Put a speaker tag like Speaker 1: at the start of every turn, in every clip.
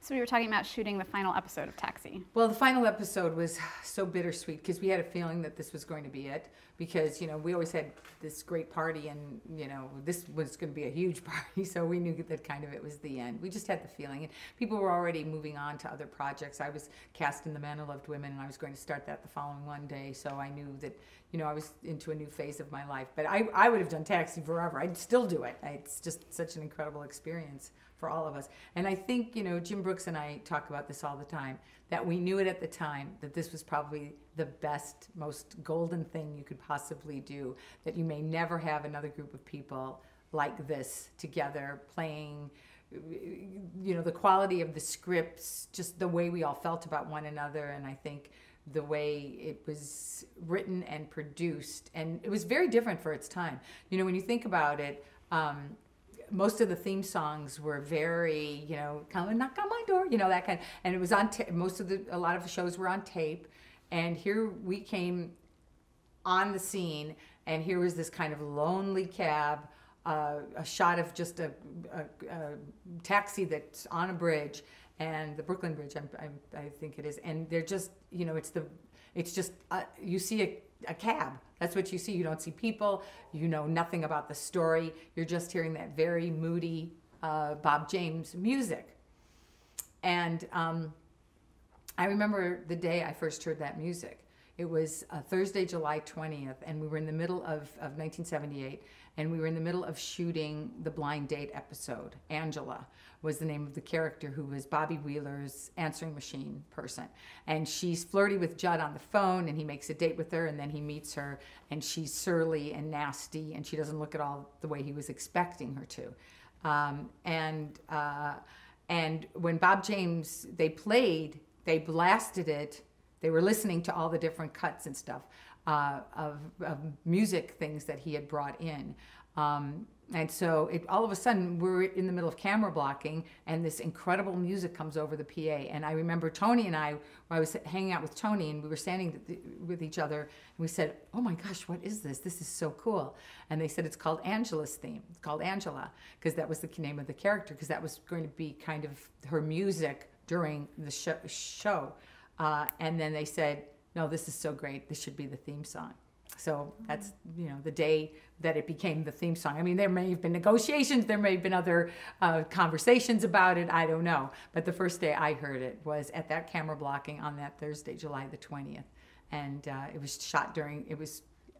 Speaker 1: So we were talking about shooting the final episode of Taxi.
Speaker 2: Well, the final episode was so bittersweet because we had a feeling that this was going to be it. Because, you know, we always had this great party and, you know, this was going to be a huge party. So we knew that kind of it was the end. We just had the feeling. And people were already moving on to other projects. I was cast in The Man Who Loved Women, and I was going to start that the following Monday. So I knew that, you know, I was into a new phase of my life. But I would have done Taxi forever. I'd still do it. It's just such an incredible experience for all of us. And I think, you know, Jim Brooks and I talk about this all the time, that we knew it at the time, that this was probably the best, most golden thing you could possibly do, that you may never have another group of people like this together playing, you know, the quality of the scripts, just the way we all felt about one another. And I think the way it was written and produced, and it was very different for its time. You know, when you think about it, most of the theme songs were very, you know, come and knock on my door, you know, that kind of, and it was on a lot of the shows were on tape, and here we came on the scene, and here was this kind of lonely cab, a shot of just a taxi that's on a bridge, and the Brooklyn Bridge, I think it is, and they're just, you know, it's just you see a cab. That's what you see. You don't see people. You know nothing about the story. You're just hearing that very moody Bob James music. And I remember the day I first heard that music. It was Thursday, July 20th, and we were in the middle of 1978, and we were in the middle of shooting the Blind Date episode. Angela was the name of the character, who was Bobby Wheeler's answering machine person. And she's flirty with Judd on the phone, and he makes a date with her, and then he meets her, and she's surly and nasty, and she doesn't look at all the way he was expecting her to. And when Bob James, they blasted it. They were listening to all the different cuts and stuff of music things that he had brought in. And so all of a sudden, we're in the middle of camera blocking, and this incredible music comes over the PA. And I remember Tony and I was hanging out with Tony, and we were standing with each other, and we said, oh my gosh, what is this? This is so cool. And they said, it's called Angela's theme. It's called Angela, because that was the name of the character, because that was going to be kind of her music during the show. And then they said, no, this is so great. This should be the theme song. So that's, you know, the day that it became the theme song. I mean, there may have been negotiations. There may have been other conversations about it. I don't know. But the first day I heard it was at that camera blocking on that Thursday, July the 20th. And it was shot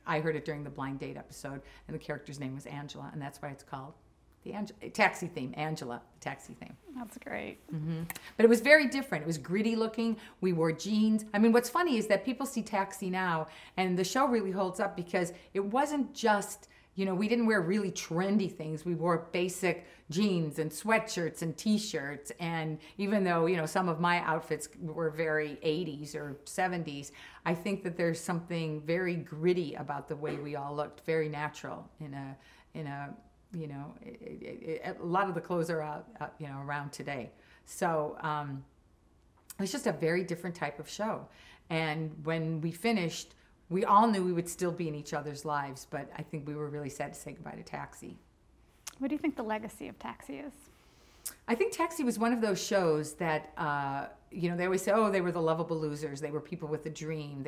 Speaker 2: I heard it during the Blind Date episode. And the character's name was Angela. And that's why it's called the Taxi theme, Angela, the Taxi theme.
Speaker 1: That's great.
Speaker 2: Mm-hmm. But it was very different. It was gritty looking. We wore jeans. I mean, what's funny is that people see Taxi now, and the show really holds up because it wasn't just, you know, we didn't wear really trendy things. We wore basic jeans and sweatshirts and T-shirts. And even though, you know, some of my outfits were very 80s or 70s, I think that there's something very gritty about the way we all looked, very natural in a you know, a lot of the clothes are out, you know, around today. So it was just a very different type of show. And when we finished, we all knew we would still be in each other's lives, but I think we were really sad to say goodbye to Taxi.
Speaker 1: What do you think the legacy of Taxi is?
Speaker 2: I think Taxi was one of those shows that, you know, they always say, oh, they were the lovable losers. They were people with a dream.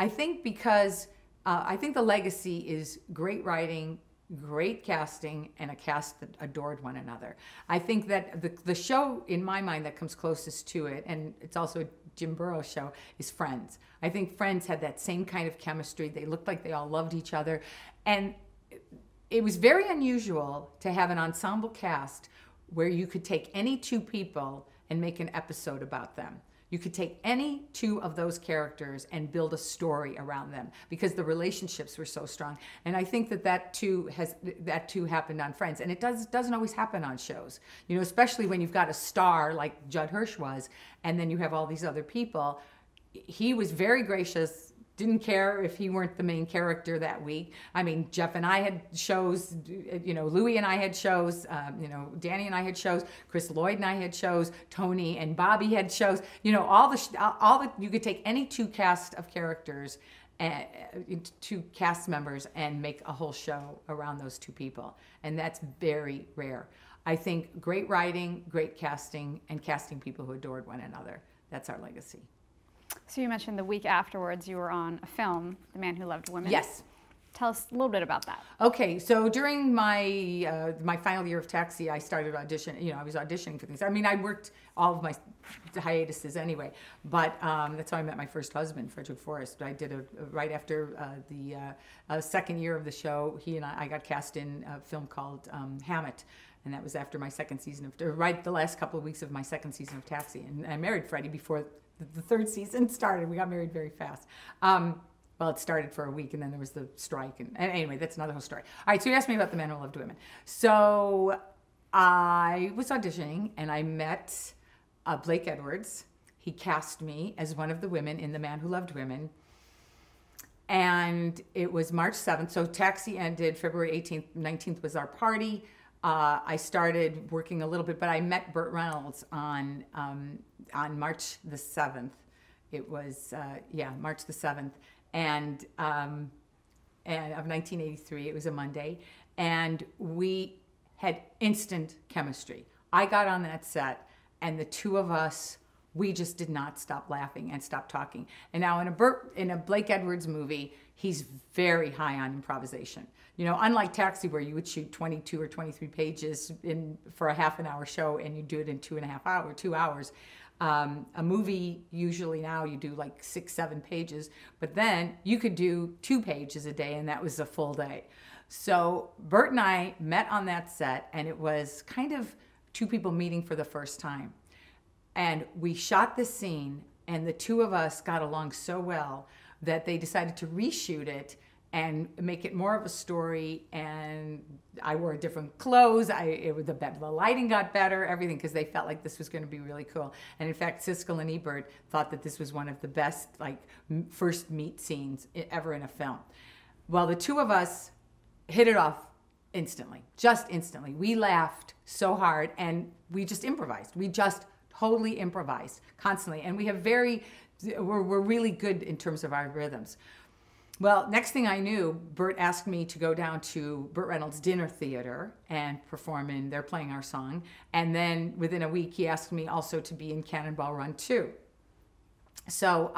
Speaker 2: I think because, I think the legacy is great writing, great casting, and a cast that adored one another. I think that the show, in my mind, that comes closest to it, and it's also a Jim Burrows show, is Friends. I think Friends had that same kind of chemistry. They looked like they all loved each other. And it was very unusual to have an ensemble cast where you could take any two people and make an episode about them. You could take any two of those characters and build a story around them because the relationships were so strong. And I think that too happened on Friends. And it doesn't always happen on shows, you know, especially when you've got a star like Judd Hirsch was, and then you have all these other people. He was very gracious, didn't care if he weren't the main character that week. I mean, Jeff and I had shows, you know, Louie and I had shows, you know, Danny and I had shows, Chris Lloyd and I had shows, Tony and Bobby had shows, you know, all the you could take any two cast of characters two cast members and make a whole show around those two people. And that's very rare. I think great writing, great casting, and casting people who adored one another. That's our legacy.
Speaker 1: So you mentioned the week afterwards you were on a film, The Man Who Loved Women.
Speaker 2: Yes.
Speaker 1: Tell us a little bit about that.
Speaker 2: Okay, so during my my final year of Taxi, I started auditioning. You know, I was auditioning for things. I mean, I worked all of my hiatuses anyway, but that's how I met my first husband, Frederick Forrest. I did right after the second year of the show. He and I got cast in a film called Hammett. And that was after my second season right the last couple of weeks of my second season of Taxi. And I married Freddie before the third season started. We got married very fast. Well, it started for a week, and then there was the strike. And anyway, that's another whole story. All right, so you asked me about The Man Who Loved Women. So I was auditioning, and I met Blake Edwards. He cast me as one of the women in The Man Who Loved Women. And it was March 7th. So Taxi ended February 18th. 19th was our party. I started working a little bit, but I met Burt Reynolds on March the 7th. It was, March the 7th. And of 1983, it was a Monday, and we had instant chemistry. I got on that set, and the two of us, we just did not stop laughing and stop talking. And now in a Blake Edwards movie, he's very high on improvisation. You know, unlike Taxi, where you would shoot 22 or 23 pages for a half an hour show, and you do it in 2 hours. A movie, usually now you do like 6-7 pages, but then you could do 2 pages a day, and that was a full day. So Bert and I met on that set, and it was kind of two people meeting for the first time. And we shot this scene, and the two of us got along so well that they decided to reshoot it and make it more of a story. And I wore different clothes. The lighting got better, everything, because they felt like this was going to be really cool. And in fact, Siskel and Ebert thought that this was one of the best, like, first meet scenes ever in a film. Well, the two of us hit it off instantly, just instantly. We laughed so hard, and we just improvised. We just totally improvised constantly. And we're really good in terms of our rhythms. Well, next thing I knew, Burt asked me to go down to Burt Reynolds' Dinner Theater and perform in, they're playing our song. And then within a week, he asked me also to be in Cannonball Run 2. So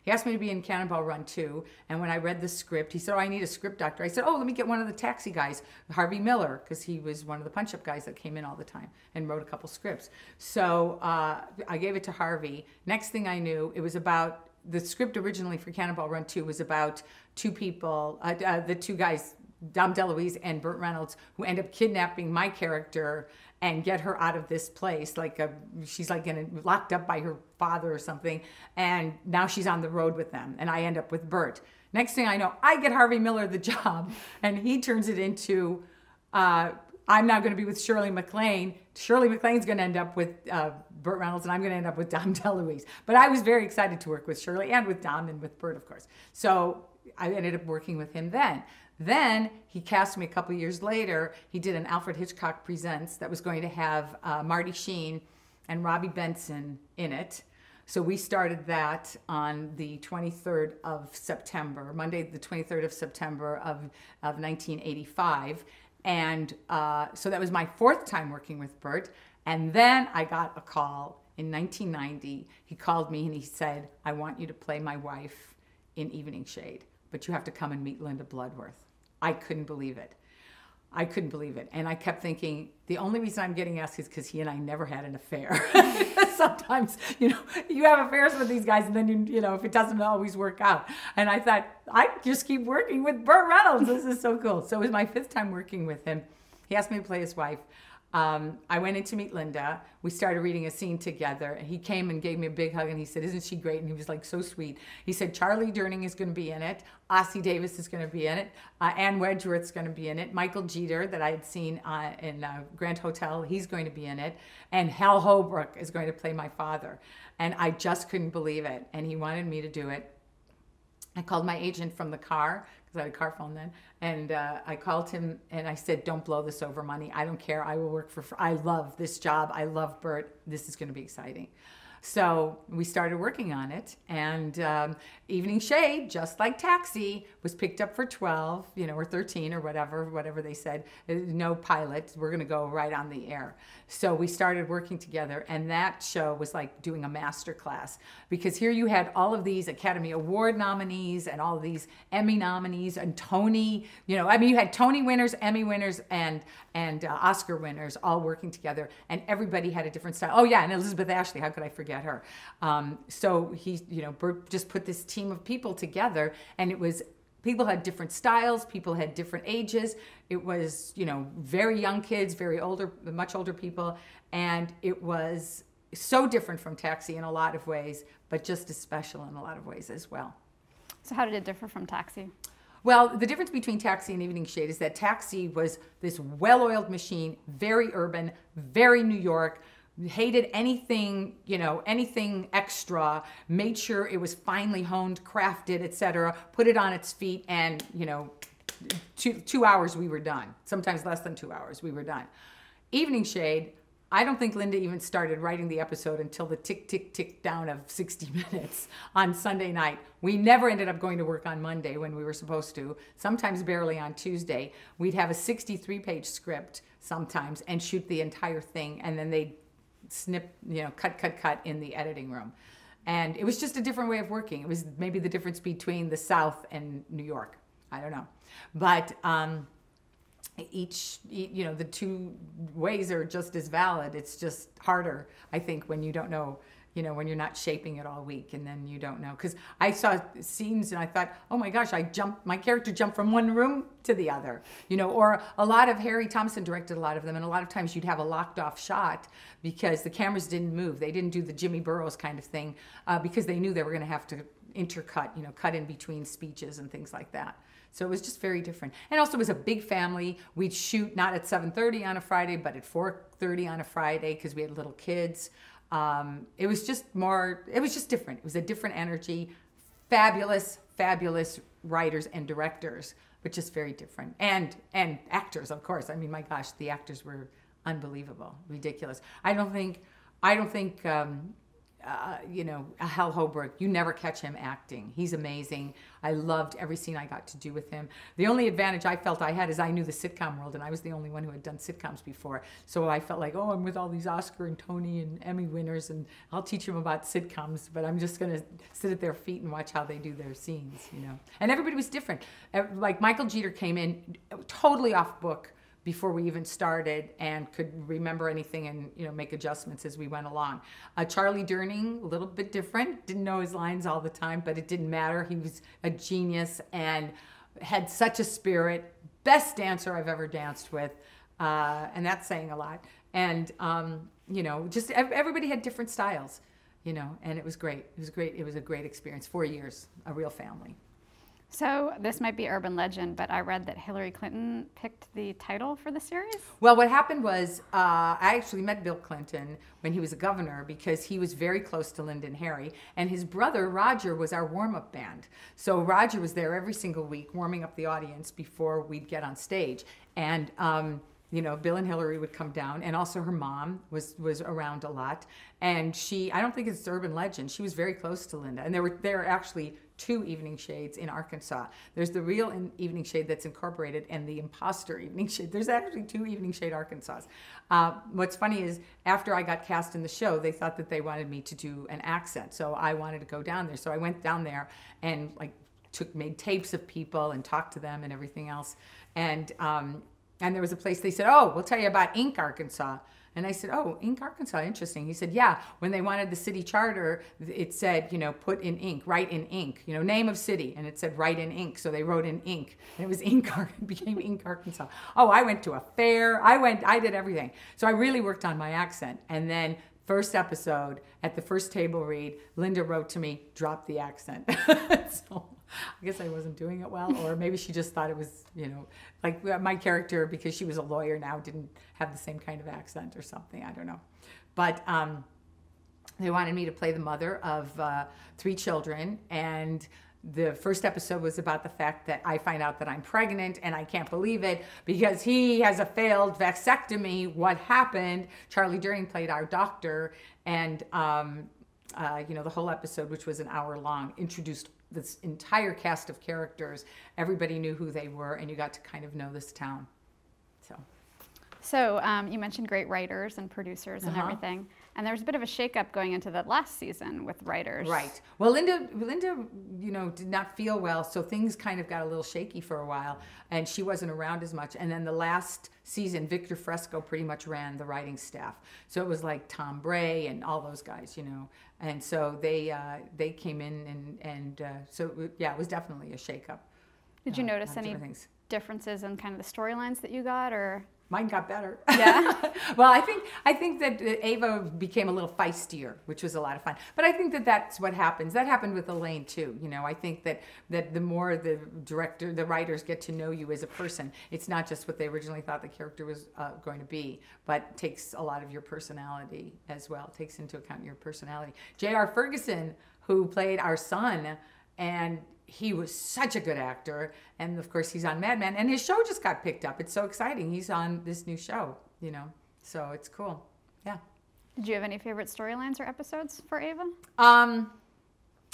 Speaker 2: he asked me to be in Cannonball Run 2, and when I read the script, he said, oh, I need a script doctor. I said, oh, let me get one of the Taxi guys, Harvey Miller, because he was one of the punch-up guys that came in all the time and wrote a couple scripts. So I gave it to Harvey. Next thing I knew, it was about, the script originally for Cannonball Run 2 was about two people, the two guys, Dom DeLuise and Burt Reynolds, who end up kidnapping my character and get her out of this place. She's like locked up by her father or something, and now she's on the road with them, and I end up with Burt. Next thing I know, I get Harvey Miller the job, and he turns it into, I'm now going to be with Shirley MacLaine. Shirley MacLaine's going to end up with Burt Reynolds, and I'm going to end up with Dom DeLuise. But I was very excited to work with Shirley and with Dom and with Burt, of course. So I ended up working with him then. Then he cast me a couple years later. He did an Alfred Hitchcock Presents that was going to have Marty Sheen and Robbie Benson in it. So we started that on the 23rd of September, Monday the 23rd of September of 1985. And so that was my 4th time working with Burt. And then I got a call in 1990. He called me and he said, I want you to play my wife in Evening Shade, but you have to come and meet Linda Bloodworth. I couldn't believe it. I couldn't believe it. And I kept thinking, the only reason I'm getting asked is because he and I never had an affair. Sometimes, you have affairs with these guys, and then, if it doesn't always work out. And I thought, I just keep working with Burt Reynolds. This is so cool. So it was my 5th time working with him. He asked me to play his wife. I went in to meet Linda. We started reading a scene together. He came and gave me a big hug, and he said, isn't she great? And he was like so sweet. He said, Charlie Durning is going to be in it. Ossie Davis is going to be in it. Ann Wedgeworth's going to be in it. Michael Jeter, that I had seen in Grand Hotel, he's going to be in it. And Hal Holbrook is going to play my father. And I just couldn't believe it. And he wanted me to do it. I called my agent from the car, because I had a car phone then, and I called him and I said, don't blow this over money. I don't care. I will work for free. I love this job. I love Burt. This is going to be exciting. So we started working on it, and Evening Shade, just like Taxi, was picked up for 12, or 13 or whatever they said. No pilot, we're going to go right on the air. So we started working together, and that show was like doing a master class, because here you had all of these Academy Award nominees and all of these Emmy nominees and Tony, you had Tony winners, Emmy winners, and Oscar winners all working together, and everybody had a different style. Oh yeah, and Elizabeth Ashley, how could I forget her? So he, Bert just put this team of people together, and it was, people had different styles, people had different ages. It was, very young kids, very older, much older people, and it was so different from Taxi in a lot of ways, but just as special in a lot of ways as well.
Speaker 1: So how did it differ from Taxi?
Speaker 2: Well, the difference between Taxi and Evening Shade is that Taxi was this well-oiled machine, very urban, very New York, hated anything, anything extra, made sure it was finely honed, crafted, etc., put it on its feet, and, 2 hours we were done. Sometimes less than 2 hours we were done. Evening Shade, I don't think Linda even started writing the episode until the tick, tick, tick down of 60 minutes on Sunday night. We never ended up going to work on Monday when we were supposed to, sometimes barely on Tuesday. We'd have a 63-page script sometimes and shoot the entire thing, and then they'd snip, cut in the editing room. And it was just a different way of working. It was maybe the difference between the South and New York. I don't know. But the two ways are just as valid. It's just harder, I think, when you don't know, when you're not shaping it all week, and then you don't know. Because I saw scenes and I thought, oh my gosh, my character jumped from one room to the other, or a lot of, Harry Thompson directed a lot of them, and a lot of times you'd have a locked off shot because the cameras didn't move. They didn't do the Jimmy Burrows kind of thing because they knew they were going to have to intercut, cut in between speeches and things like that. So it was just very different. And also it was a big family. We'd shoot not at 7:30 on a Friday, but at 4:30 on a Friday because we had little kids. It was just different. It was a different energy. Fabulous, fabulous writers and directors, but just very different. And actors, of course. I mean, my gosh, the actors were unbelievable, ridiculous. I don't think Hal Holbrook, you never catch him acting. He's amazing. I loved every scene I got to do with him. The only advantage I felt I had is I knew the sitcom world, and I was the only one who had done sitcoms before. So I felt like, oh, I'm with all these Oscar and Tony and Emmy winners, and I'll teach them about sitcoms, but I'm just going to sit at their feet and watch how they do their scenes, And everybody was different. Like Michael Jeter came in totally off book before we even started, and could remember anything and make adjustments as we went along. Charlie Durning, a little bit different, didn't know his lines all the time, but it didn't matter. He was a genius and had such a spirit. Best dancer I've ever danced with, and that's saying a lot. And just everybody had different styles, and it was great. It was great. It was a great experience. 4 years, a real family.
Speaker 1: So this might be urban legend, but I read that Hillary Clinton picked the title for the series?
Speaker 2: Well, what happened was I actually met Bill Clinton when he was a governor because he was very close to Linda and Harry, and his brother Roger was our warm-up band. So Roger was there every single week warming up the audience before we'd get on stage. And Bill and Hillary would come down, and also her mom was around a lot. And I don't think it's urban legend, she was very close to Linda. And there were actually 2 Evening Shades in Arkansas. There's the real Evening Shade that's incorporated, and the imposter Evening Shade. There's actually 2 Evening Shade Arkansas. What's funny is after I got cast in the show, they thought that they wanted me to do an accent. So I wanted to go down there. So I went down there and made tapes of people and talked to them and everything else. And there was a place they said, oh, we'll tell you about Ink, Arkansas. And I said, oh, Ink, Arkansas, interesting. He said, yeah, when they wanted the city charter, it said, put in ink, write in ink, name of city. And it said, write in ink. So they wrote in ink. And it was Ink, it became Ink, Arkansas. Oh, I went to a fair. I did everything. So I really worked on my accent. And then first episode, at the first table read, Linda wrote to me, drop the accent. So I guess I wasn't doing it well, or maybe she just thought it was, like my character, because she was a lawyer now, didn't have the same kind of accent or something. I don't know. But they wanted me to play the mother of 3 children, and the first episode was about the fact that I find out that I'm pregnant, and I can't believe it because he has a failed vasectomy. What happened? Charlie Durning played our doctor, and the whole episode, which was an hour long, introduced this entire cast of characters. Everybody knew who they were, and you got to kind of know this town.
Speaker 1: So you mentioned great writers and producers and everything, and there was a bit of a shakeup going into the last season with writers.
Speaker 2: Right. Well, Linda, did not feel well, so things kind of got a little shaky for a while, and she wasn't around as much. And then the last season, Victor Fresco pretty much ran the writing staff. So it was like Tom Bray and all those guys, and so they came in, and so it was definitely a shakeup.
Speaker 1: Did you notice any differences in kind of the storylines that you got, or?
Speaker 2: Mine got better.
Speaker 1: Yeah.
Speaker 2: Well, I think that Ava became a little feistier, which was a lot of fun. But I think that that's what happens. That happened with Elaine too. I think that the more the writers get to know you as a person, it's not just what they originally thought the character was going to be, but takes a lot of your personality as well. Takes into account your personality. J.R. Ferguson, who played our son, and he was such a good actor, and of course he's on Mad Men, and his show just got picked up. It's so exciting. He's on this new show, so it's cool. Yeah.
Speaker 1: Did you have any favorite storylines or episodes for Ava?
Speaker 2: I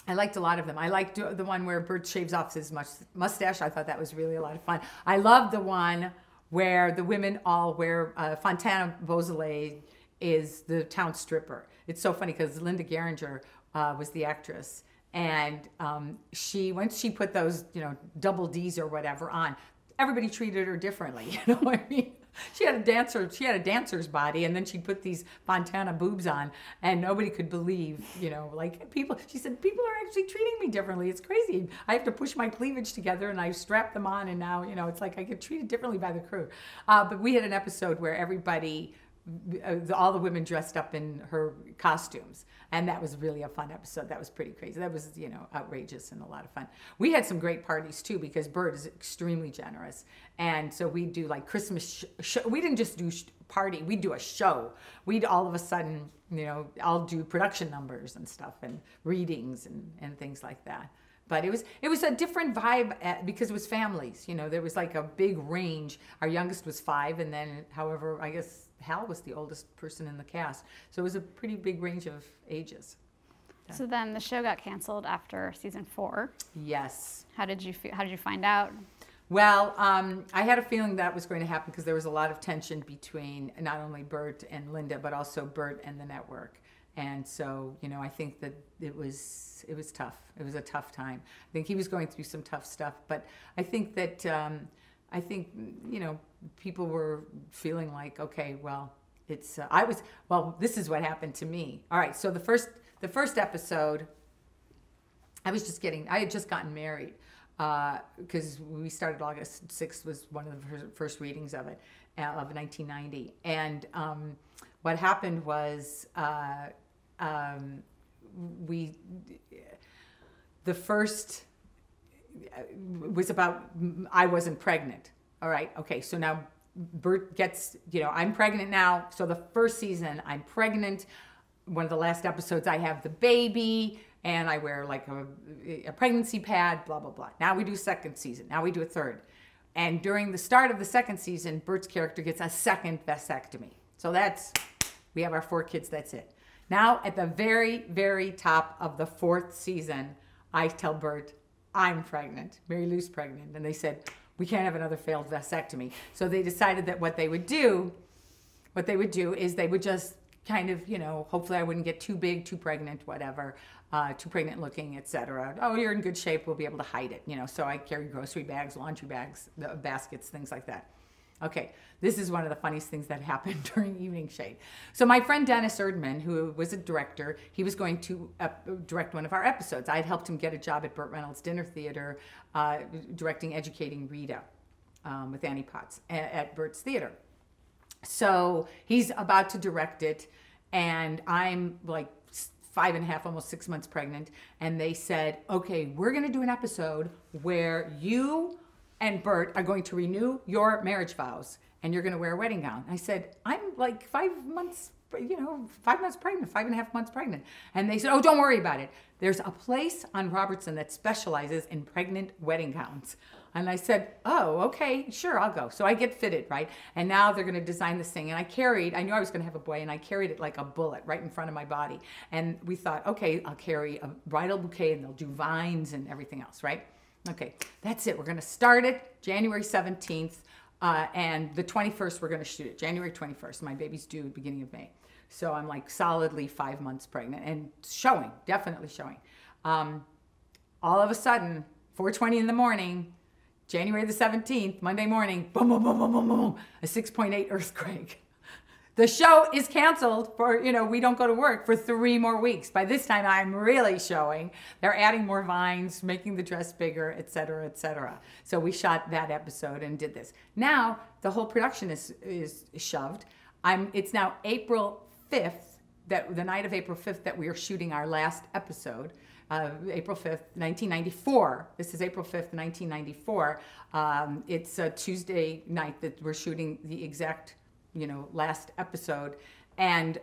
Speaker 2: liked a lot of them. I liked the one where Bert shaves off his mustache. I thought that was really a lot of fun. I loved the one where the women all wear Fontana Beausoleil is the town stripper. It's so funny because Linda Geringer was the actress. And once she put those, double D's or whatever on, everybody treated her differently. You know what I mean? She had a dancer's body, and then she put these Fontana boobs on, and nobody could believe, she said, people are actually treating me differently. It's crazy. I have to push my cleavage together, and I strap them on, and now, it's like I get treated differently by the crew. But we had an episode where everybody, all the women dressed up in her costumes, and that was really a fun episode. That was pretty crazy. That was outrageous and a lot of fun. We had some great parties too, because Bert is extremely generous, and so we do like Christmas show. We didn't just do party, we'd do a show. We'd all of a sudden I'll do production numbers and stuff and readings and things like that. But it was a different vibe because it was families. There was like a big range. Our youngest was 5, and then, however, I guess Hal was the oldest person in the cast. So it was a pretty big range of ages.
Speaker 1: So then the show got canceled after season 4.
Speaker 2: Yes.
Speaker 1: How did you feel? How did you find out?
Speaker 2: Well, I had a feeling that was going to happen because there was a lot of tension between not only Bert and Linda, but also Bert and the network. And so, I think that it was tough. It was a tough time. I think he was going through some tough stuff, but I think that, people were feeling like, okay, well, this is what happened to me. All right. So the first episode, I had just gotten married, because we started August 6th was one of the first readings of it, of 1990. And, what happened was, the first was about, I wasn't pregnant. All right. Okay. So now Bert gets, I'm pregnant now. So the first season I'm pregnant. One of the last episodes I have the baby and I wear like a pregnancy pad, blah, blah, blah. Now we do second season. Now we do a third. And during the start of the second season, Bert's character gets a second vasectomy. So we have our 4 kids. That's it. Now, at the very, very top of the 4th season, I tell Bert, I'm pregnant. Marilu's pregnant. And they said, we can't have another failed vasectomy. So they decided that what they would do is they would just kind of, hopefully I wouldn't get too big, too pregnant, whatever, too pregnant looking, etc. Oh, you're in good shape. We'll be able to hide it. So I carry grocery bags, laundry bags, baskets, things like that. Okay, this is one of the funniest things that happened during Evening Shade. So my friend Dennis Erdman, who was a director, he was going to direct one of our episodes. I had helped him get a job at Burt Reynolds Dinner Theater, directing Educating Rita with Annie Potts at Burt's Theater. So he's about to direct it, and I'm like 5.5, almost 6 months pregnant, and they said, okay, we're going to do an episode where you and Bert are going to renew your marriage vows, and you're going to wear a wedding gown. I said, I'm like 5 months, 5 months pregnant, 5.5 months pregnant. And they said, oh, don't worry about it. There's a place on Robertson that specializes in pregnant wedding gowns. And I said, oh, okay, sure, I'll go. So I get fitted, right? And now they're going to design this thing. And I knew I was going to have a boy, and I carried it like a bullet right in front of my body. And we thought, okay, I'll carry a bridal bouquet, and they'll do vines and everything else, right? Okay, that's it. We're going to start it January 17th. And the 21st, we're going to shoot it. January 21st. My baby's due beginning of May. So I'm like solidly 5 months pregnant and showing, definitely showing. All of a sudden, 4:20 in the morning, January the 17th, Monday morning, boom, boom, boom, boom, boom, boom, a 6.8 earthquake. The show is canceled for, we don't go to work for 3 more weeks. By this time, I'm really showing. They're adding more vines, making the dress bigger, et cetera, et cetera. So we shot that episode and did this. Now, the whole production is shoved. It's now April 5th, the night of April 5th, that we are shooting our last episode. April 5th, 1994. This is April 5th, 1994. It's a Tuesday night that we're shooting the exact, last episode. And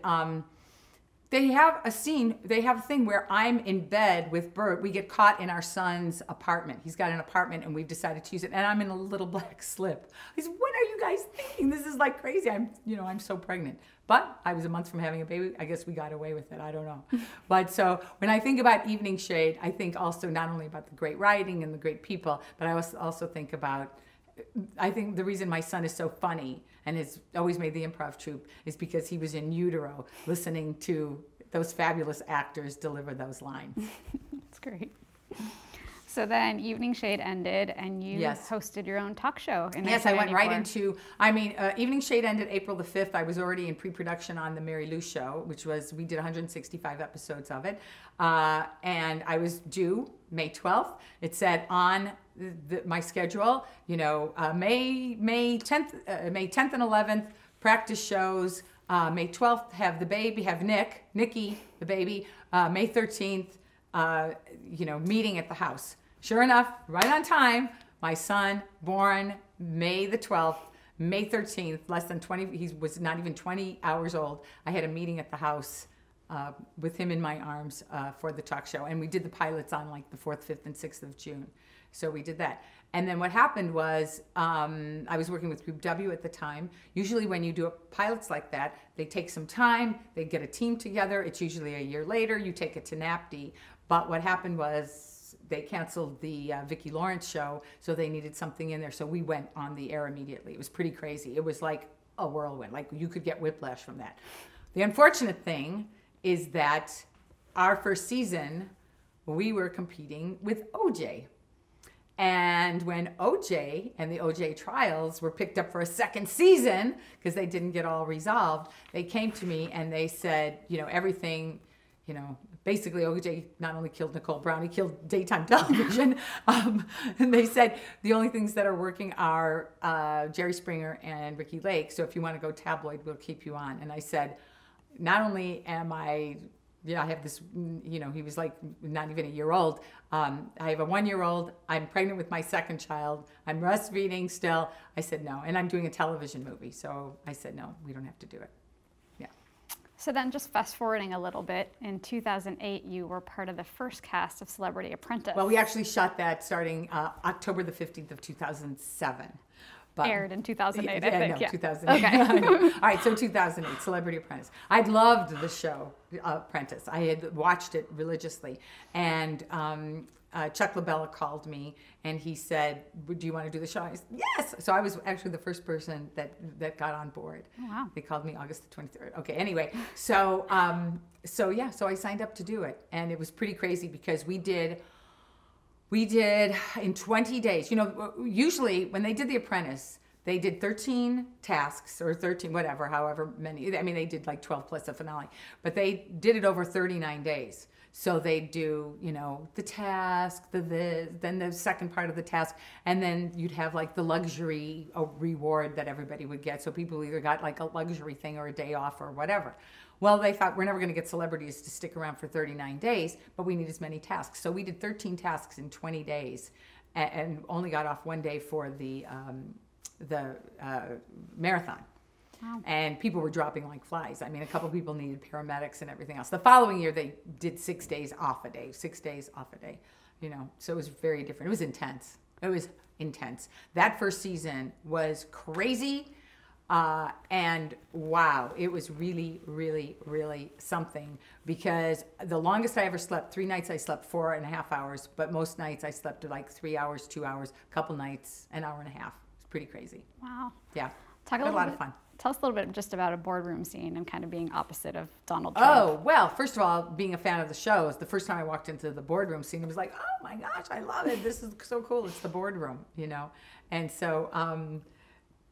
Speaker 2: they have a thing where I'm in bed with Bert. We get caught in our son's apartment. He's got an apartment, and we've decided to use it. And I'm in a little black slip. I said, what are you guys thinking? This is like crazy. I'm so pregnant. But I was a month from having a baby. I guess we got away with it. I don't know. But so when I think about Evening Shade, I think also not only about the great writing and the great people, but I also think about, I think the reason my son is so funny and has always made the improv troupe is because he was in utero listening to those fabulous actors deliver those lines.
Speaker 1: That's great. So then Evening Shade ended, and you hosted your own talk show in 1994.
Speaker 2: Yes, I went right into, Evening Shade ended April the 5th. I was already in pre-production on the Marilu show, we did 165 episodes of it. And I was due May 12th. It said on my schedule, May 10th and 11th, practice shows. May 12th, have Nikki, the baby. May 13th, meeting at the house. Sure enough, right on time, my son, born May the 12th, May 13th, less than 20, he was not even 20 hours old. I had a meeting at the house with him in my arms for the talk show. And we did the pilots on like the 4th, 5th, and 6th of June. So we did that. And then what happened was I was working with Group W at the time. Usually when you do pilots like that, they take some time. They get a team together. It's usually a year later. You take it to NAPD. But what happened was they canceled the Vicki Lawrence show, so they needed something in there. So we went on the air immediately. It was pretty crazy. It was like a whirlwind. Like you could get whiplash from that. The unfortunate thing is that our first season, we were competing with OJ. And when OJ and the OJ trials were picked up for a second season, because they didn't get all resolved, they came to me and they said, everything, basically OJ not only killed Nicole Brown, he killed daytime television. And they said the only things that are working are Jerry Springer and Ricky Lake. So if you want to go tabloid, we'll keep you on. And I said, not only am I have this, he was like not even a year old. I have a 1-year-old. I'm pregnant with my second child. I'm breastfeeding still. I said no. And I'm doing a television movie. So I said, no, we don't have to do it. Yeah.
Speaker 1: So then just fast forwarding a little bit, in 2008, you were part of the first cast of Celebrity Apprentice.
Speaker 2: Well, we actually shot that starting October the 15th of 2007. But,
Speaker 1: aired in 2008, I think.
Speaker 2: No, 2008. Okay. All right, so 2008, Celebrity Apprentice. I'd loved the show, Apprentice. I had watched it religiously. And Chuck LaBella called me, and he said, do you want to do the show? I said, yes! So I was actually the first person that got on board. Oh, wow. They called me August the 23rd. Okay, anyway. So I signed up to do it. And it was pretty crazy because we did in 20 days. Usually when they did The Apprentice, they did 13 tasks or 13, whatever, however many. I mean, they did like 12 plus a finale, but they did it over 39 days. So they do, the task, then the second part of the task, and then you'd have like the luxury reward that everybody would get. So people either got like a luxury thing or a day off or whatever. Well, they thought we're never going to get celebrities to stick around for 39 days, but we need as many tasks. So we did 13 tasks in 20 days and only got off one day for the marathon. Wow. And people were dropping like flies. I mean, a couple people needed paramedics and everything else. The following year, they did 6 days off a day, 6 days off a day, So it was very different. It was intense. It was intense. That first season was crazy. And wow, it was really, really, really something, because the longest I ever slept, 3 nights I slept 4.5 hours, but most nights I slept like 3 hours, 2 hours, a couple nights, an hour and a half. It's pretty crazy.
Speaker 1: Wow.
Speaker 2: Yeah.
Speaker 1: Talk
Speaker 2: a lot of fun.
Speaker 1: Tell us a little bit just about a boardroom scene and kind of being opposite of Donald Trump.
Speaker 2: Oh, well, first of all, being a fan of the shows, the first time I walked into the boardroom scene, it was like, oh my gosh, I love it. This is so cool. It's the boardroom, you know? And so,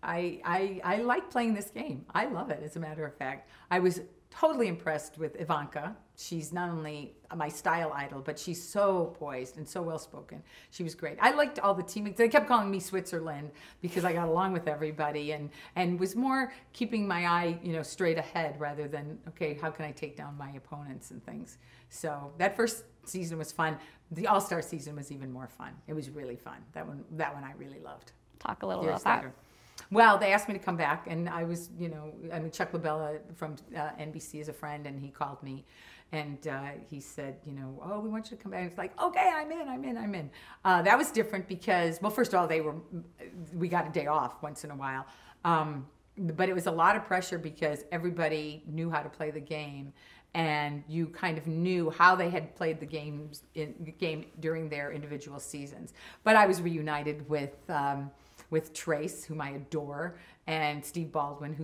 Speaker 2: I like playing this game. I love it, as a matter of fact. I was totally impressed with Ivanka. She's not only my style idol, but she's so poised and so well-spoken. She was great. I liked all the teammates. They kept calling me Switzerland because I got along with everybody and was more keeping my eye, you know, straight ahead rather than, okay, how can I take down my opponents and things. So that first season was fun. The All-Star season was even more fun. It was really fun. That one I really loved.
Speaker 1: Talk a little about that.
Speaker 2: Well, they asked me to come back, and I was, you know, I mean, Chuck LaBella from NBC is a friend, and he called me, and he said, you know, oh, we want you to come back. And it's like, okay, I'm in. That was different because, well, first of all, we got a day off once in a while, but it was a lot of pressure because everybody knew how to play the game, and you kind of knew how they had played the game during their individual seasons. But I was reunited with Trace, whom I adore, and Steve Baldwin,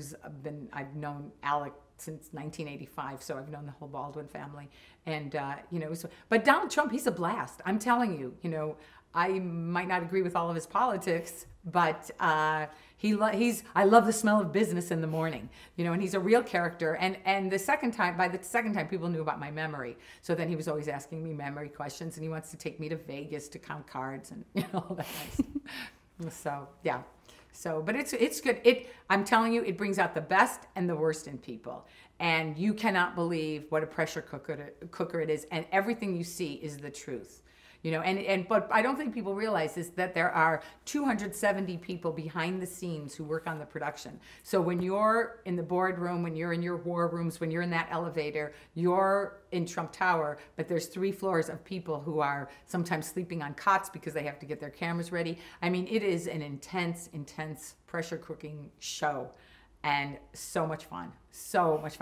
Speaker 2: I've known Alec since 1985, so I've known the whole Baldwin family. And, you know, but Donald Trump, he's a blast. I'm telling you, you know, I might not agree with all of his politics, but I love the smell of business in the morning, you know, and he's a real character. And by the second time, people knew about my memory. So then he was always asking me memory questions, and he wants to take me to Vegas to count cards and, you know, all that nice stuff. So yeah, but it's good. I'm telling you, it brings out the best and the worst in people, and you cannot believe what a pressure cooker it is, and everything you see is the truth. You know, but I don't think people realize is that there are 270 people behind the scenes who work on the production. So when you're in the boardroom, when you're in your war rooms, when you're in that elevator, you're in Trump Tower, but there's 3 floors of people who are sometimes sleeping on cots because they have to get their cameras ready. I mean, it is an intense pressure cooking show. And so much fun.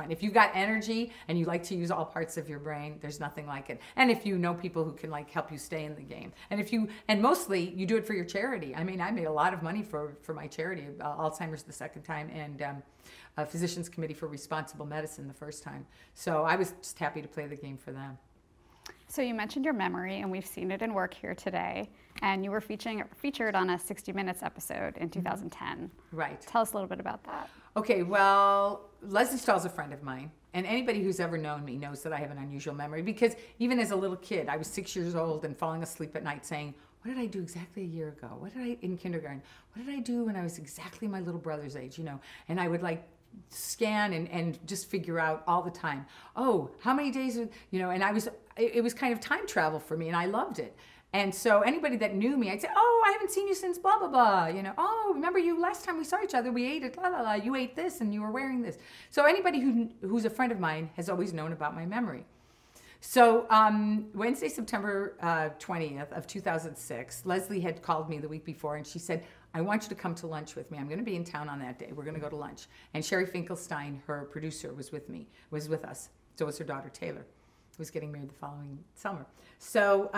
Speaker 2: If you've got energy and you like to use all parts of your brain, there's nothing like it. And if you know people who can like help you stay in the game, and mostly you do it for your charity. I mean, I made a lot of money for my charity, Alzheimer's the second time, and a Physicians Committee for Responsible Medicine the first time. So I was just happy to play the game for them.
Speaker 1: So you mentioned your memory, and we've seen it in work here today. And you were featured on a 60 Minutes episode in 2010.
Speaker 2: Right.
Speaker 1: Tell us a little bit about that.
Speaker 2: Okay, well, Leslie Stahl's a friend of mine. And anybody who's ever known me knows that I have an unusual memory. Because even as a little kid, I was 6 years old and falling asleep at night saying, what did I do exactly a year ago? What did I, in kindergarten, what did I do when I was exactly my little brother's age, you know? And I would like scan and just figure out all the time, oh, how many days, you know, and it was kind of time travel for me, and I loved it. And so anybody that knew me, I'd say, oh, I haven't seen you since blah, blah, blah, you know, oh, remember you last time we saw each other, we ate it, blah, blah, blah, you ate this and you were wearing this. So anybody who's a friend of mine has always known about my memory. So Wednesday, September 20th of 2006, Leslie had called me the week before, and she said, I want you to come to lunch with me. I'm going to be in town on that day. We're going to go to lunch. And Sherry Finkelstein, her producer, was with us. So was her daughter, Taylor, who was getting married the following summer. So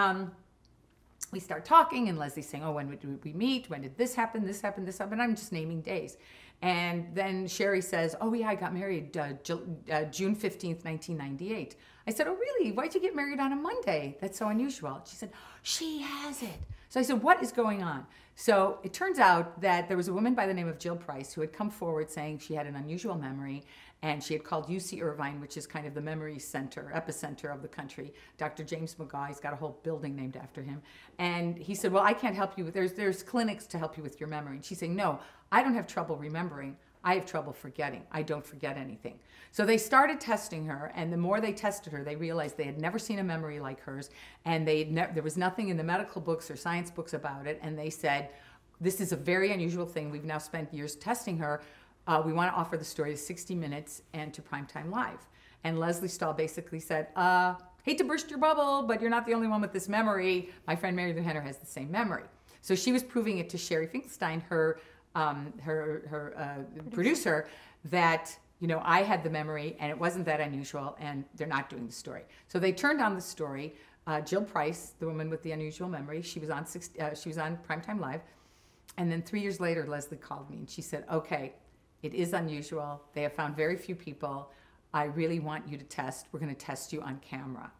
Speaker 2: we start talking, and Leslie's saying, oh, when did we meet? When did this happen, this happen, this happen? I'm just naming days. And then Sherry says, oh, yeah, I got married June 15th, 1998. I said, oh, really? Why'd you get married on a Monday? That's so unusual. She said, she has it. So I said, what is going on? So it turns out that there was a woman by the name of Jill Price who had come forward saying she had an unusual memory, and she had called UC Irvine, which is kind of the memory center, epicenter of the country. Dr. James McGaugh, he's got a whole building named after him. And he said, well, I can't help you. There's clinics to help you with your memory. And she's saying, no, I don't have trouble remembering. I have trouble forgetting. I don't forget anything. So they started testing her, and the more they tested her, they realized they had never seen a memory like hers, and there was nothing in the medical books or science books about it, and they said, this is a very unusual thing. We've now spent years testing her. We want to offer the story to 60 Minutes and to Primetime Live. And Leslie Stahl basically said, hate to burst your bubble, but you're not the only one with this memory. My friend Marilu Henner has the same memory. So she was proving it to Sherry Finkelstein, her producer, that I had the memory and it wasn't that unusual, and they're not doing the story. So they turned on the story. Jill Price, the woman with the unusual memory, she was on Primetime Live, and then 3 years later, Leslie called me and she said, "Okay, it is unusual. They have found very few people. I really want you to test. We're going to test you on camera."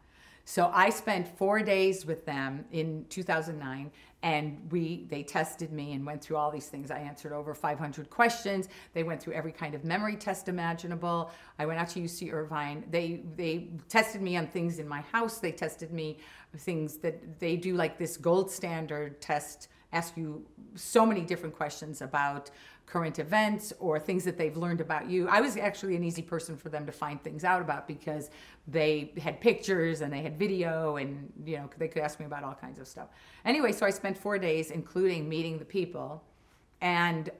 Speaker 2: So I spent 4 days with them in 2009, and they tested me and went through all these things. I answered over 500 questions. They went through every kind of memory test imaginable. I went out to UC Irvine. They tested me on things in my house. They tested me things that they do, like this gold standard test, ask you so many different questions about current events or things that they've learned about you. I was actually an easy person for them to find things out about because they had pictures and they had video, and they could ask me about all kinds of stuff. Anyway, so I spent 4 days, including meeting the people, and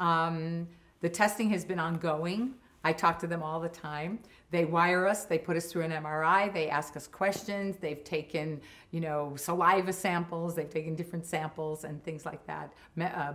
Speaker 2: the testing has been ongoing. I talk to them all the time. They wire us, they put us through an MRI, they ask us questions, they've taken, saliva samples, they've taken different samples and things like that,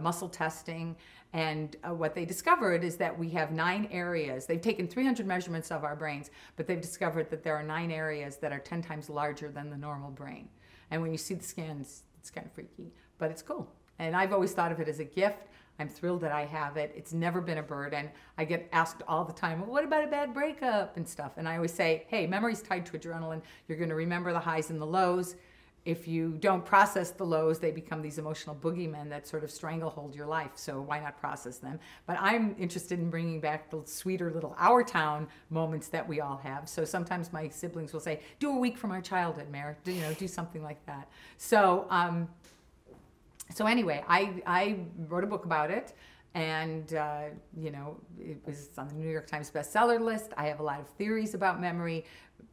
Speaker 2: muscle testing. And what they discovered is that we have 9 areas. They've taken 300 measurements of our brains, but they've discovered that there are 9 areas that are 10 times larger than the normal brain. And when you see the scans, it's kind of freaky, but it's cool. And I've always thought of it as a gift. I'm thrilled that I have it. It's never been a burden. I get asked all the time, well, what about a bad breakup and stuff? And I always say, hey, memory's tied to adrenaline. You're going to remember the highs and the lows. If you don't process the lows, they become these emotional boogeymen that sort of stranglehold your life. So why not process them? But I'm interested in bringing back the sweeter little Our Town moments that we all have. So sometimes my siblings will say, do a week from our childhood, Mare. Do something like that. So anyway, I wrote a book about it, and it was on the New York Times bestseller list. I have a lot of theories about memory,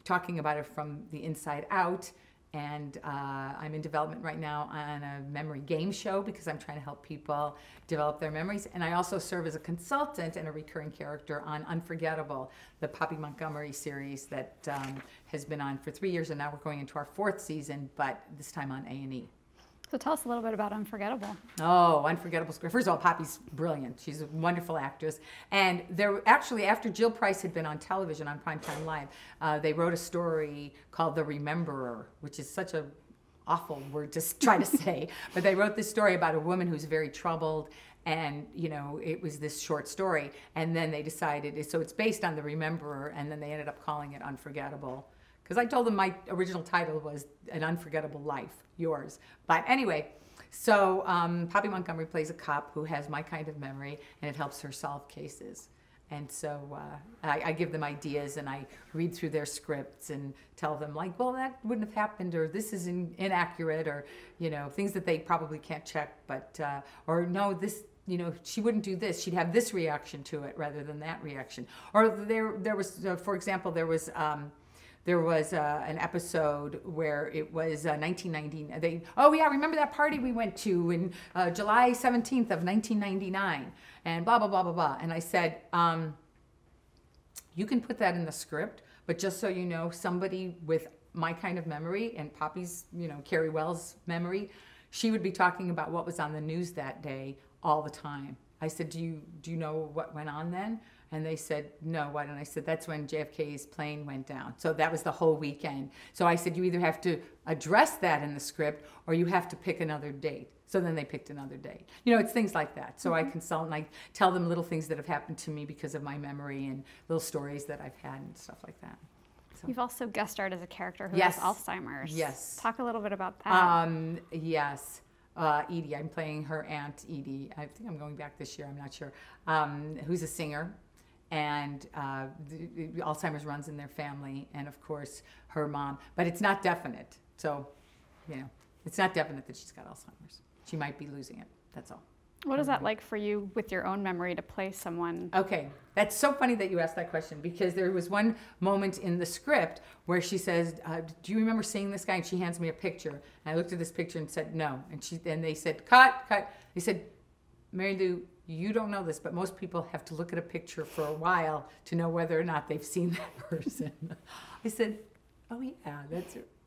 Speaker 2: talking about it from the inside out, and I'm in development right now on a memory game show because I'm trying to help people develop their memories. And I also serve as a consultant and a recurring character on Unforgettable, the Poppy Montgomery series that has been on for 3 years, and now we're going into our 4th season, but this time on A&E.
Speaker 1: So tell us a little bit about Unforgettable.
Speaker 2: Oh, Unforgettable. First of all, Poppy's brilliant. She's a wonderful actress. And actually, after Jill Price had been on television on Primetime Live, they wrote a story called The Rememberer, which is such a awful word to try to say. But they wrote this story about a woman who's very troubled, and it was this short story. And then they decided, so it's based on The Rememberer, and then they ended up calling it Unforgettable. Because I told them my original title was An Unforgettable Life, Yours. But anyway, so Poppy Montgomery plays a cop who has my kind of memory, and it helps her solve cases. And so I give them ideas, and I read through their scripts and tell them, like, well, that wouldn't have happened, or this is inaccurate, or, things that they probably can't check, but, or no, this, she wouldn't do this. She'd have this reaction to it rather than that reaction. Or there was, for example, there was an episode where it was 1990. Remember that party we went to in July 17th of 1999, and blah, blah, blah, blah, blah. And I said, you can put that in the script, but just so you know, somebody with my kind of memory and Poppy's, Carrie Wells' memory, she would be talking about what was on the news that day all the time. I said, do you know what went on then? And they said, no, what? And I said, that's when JFK's plane went down. So that was the whole weekend. So I said, you either have to address that in the script or you have to pick another date. So then they picked another date. It's things like that. So I consult and I tell them little things that have happened to me because of my memory and little stories that I've had and stuff like that. So.
Speaker 1: You've also guest starred as a character who has Alzheimer's.
Speaker 2: Yes.
Speaker 1: Talk a little bit about that.
Speaker 2: Yes. Edie, I'm playing her aunt Edie. I think I'm going back this year, I'm not sure. Who's a singer. And the Alzheimer's runs in their family, and of course her mom. But it's not definite. So, it's not definite that she's got Alzheimer's. She might be losing it. That's all.
Speaker 1: What is that like for you with your own memory to play someone?
Speaker 2: Okay, that's so funny that you asked that question, because there was one moment in the script where she says, do you remember seeing this guy? And she hands me a picture. And I looked at this picture and said, no. And they said, cut. They said, Marilu, you don't know this, but most people have to look at a picture for a while to know whether or not they've seen that person. I said, oh yeah,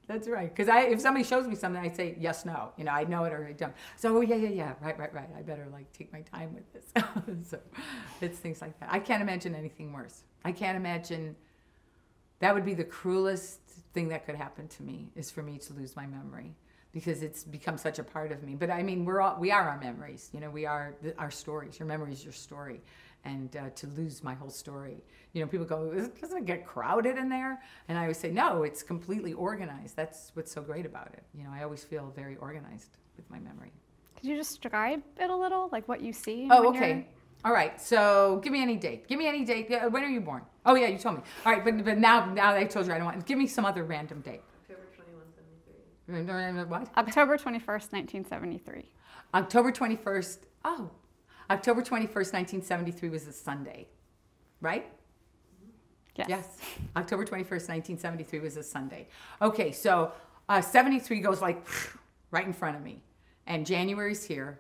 Speaker 2: That's right. Because if somebody shows me something, I say yes, no. You know, I know it or I don't. So yeah. Right. I better like take my time with this. So it's things like that. I can't imagine anything worse. I can't imagine. That would be the cruelest thing that could happen to me, is for me to lose my memory, because it's become such a part of me. But I mean, we are our memories. You know, we are our stories. Your memory is your story. And to lose my whole story, you know, people go, doesn't it get crowded in there? And I always say, no, it's completely organized. That's what's so great about it. You know, I always feel very organized with my memory.
Speaker 1: Could you describe it a little, like what you see?
Speaker 2: Oh, okay. All right. So give me any date. Give me any date. When are you born? Oh, yeah, you told me. All right, but now that I told you, I don't want. Give me some other random date.
Speaker 3: October 21, 73.
Speaker 2: What?
Speaker 1: October 21st, 1973.
Speaker 2: October 21st. Oh, October 21st, 1973 was a Sunday, right? Yes. October 21st, 1973 was a Sunday. Okay, so 73 goes like right in front of me. And January's here,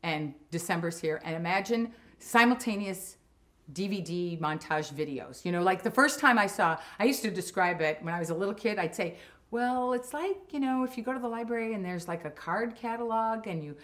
Speaker 2: and December's here. And imagine simultaneous DVD montage videos. You know, like the first time I used to describe it when I was a little kid, I'd say, well, it's like, you know, if you go to the library and there's like a card catalog and you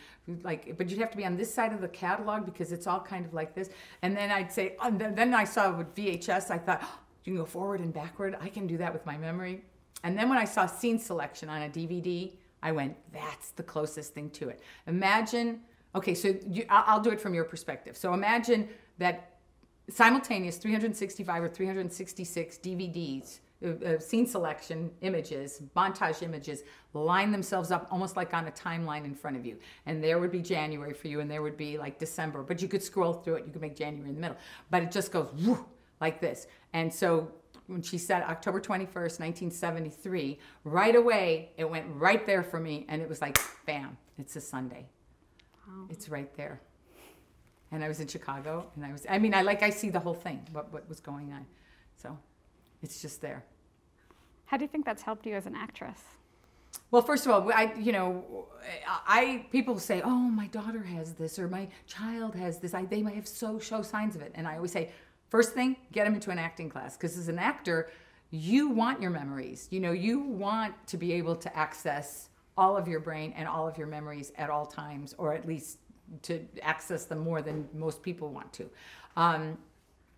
Speaker 2: like, but you'd have to be on this side of the catalog because it's all kind of like this. And then I'd say, oh, then I saw with VHS, I thought, oh, you can go forward and backward. I can do that with my memory. And then when I saw scene selection on a DVD, I went, that's the closest thing to it. Imagine, okay, so I'll do it from your perspective. So imagine that simultaneous 365 or 366 DVDs, scene selection images, montage images, line themselves up almost like on a timeline in front of you. And there would be January for you, and there would be like December. But you could scroll through it. You could make January in the middle. But it just goes whoo, like this. And so when she said October 21st, 1973, right away, it went right there for me. And it was like, bam, it's a Sunday. Wow. It's right there. And I was in Chicago, and I see the whole thing, what was going on. So it's just there.
Speaker 1: How do you think that's helped you as an actress?
Speaker 2: Well, first of all, people say, oh, my daughter has this, or my child has this. They might have show signs of it. And I always say, first thing, get them into an acting class. Because as an actor, you want your memories. You know, you want to be able to access all of your brain and all of your memories at all times, or at least to access them more than most people want to.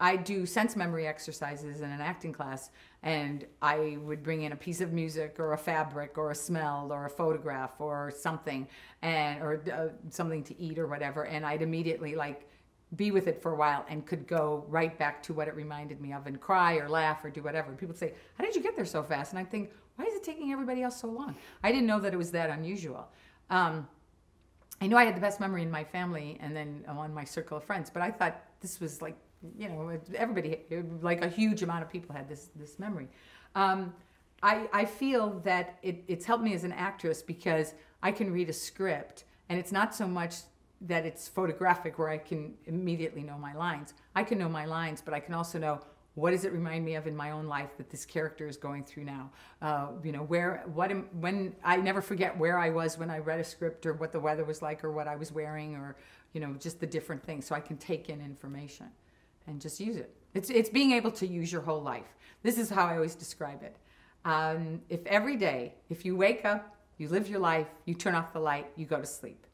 Speaker 2: I do sense memory exercises in an acting class, and I would bring in a piece of music or a fabric or a smell or a photograph or something, or something to eat or whatever, and I'd immediately like be with it for a while and could go right back to what it reminded me of and cry or laugh or do whatever. People would say, how did you get there so fast? And I'd think, why is it taking everybody else so long? I didn't know that it was that unusual. I knew I had the best memory in my family and then among my circle of friends, but I thought this was like, you know, everybody, like a huge amount of people had this memory. I feel that it's helped me as an actress because I can read a script, and it's not so much that it's photographic where I can immediately know my lines. I can know my lines, but I can also know, what does it remind me of in my own life that this character is going through now? You know, when I never forget where I was when I read a script, or what the weather was like, or what I was wearing, or, you know, just the different things. So I can take in information and just use it. It's being able to use your whole life. This is how I always describe it. If every day, if you wake up, you live your life, you turn off the light, you go to sleep.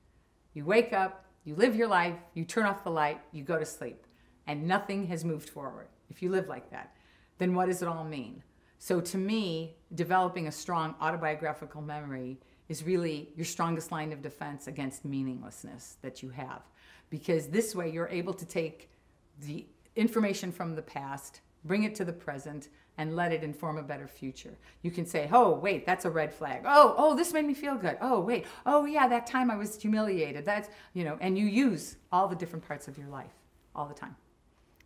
Speaker 2: You wake up, you live your life, you turn off the light, you go to sleep, and nothing has moved forward. If you live like that, then what does it all mean? So to me, developing a strong autobiographical memory is really your strongest line of defense against meaninglessness that you have. Because this way you're able to take the information from the past, bring it to the present, and let it inform a better future. You can say, oh, wait, that's a red flag. Oh, this made me feel good. Oh, wait. Oh, yeah, that time I was humiliated. That's, you know, and you use all the different parts of your life all the time.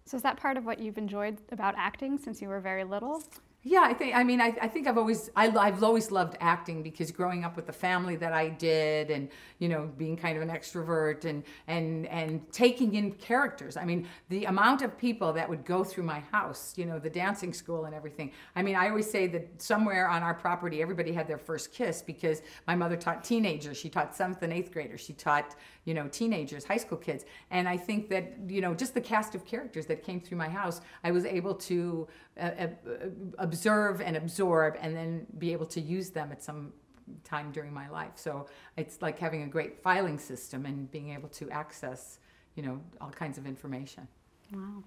Speaker 1: So is that part of what you've enjoyed about acting since you were very little?
Speaker 2: Yeah, I think I've always loved acting, because growing up with the family that I did, and, you know, being kind of an extrovert and taking in characters. I mean, the amount of people that would go through my house, you know, the dancing school and everything. I mean, I always say that somewhere on our property, everybody had their first kiss, because my mother taught teenagers. She taught 7th and 8th graders. She taught, you know, teenagers, high school kids. And I think that, you know, just the cast of characters that came through my house, I was able to observe and absorb and then be able to use them at some time during my life. So it's like having a great filing system and being able to access, all kinds of information.
Speaker 1: Wow.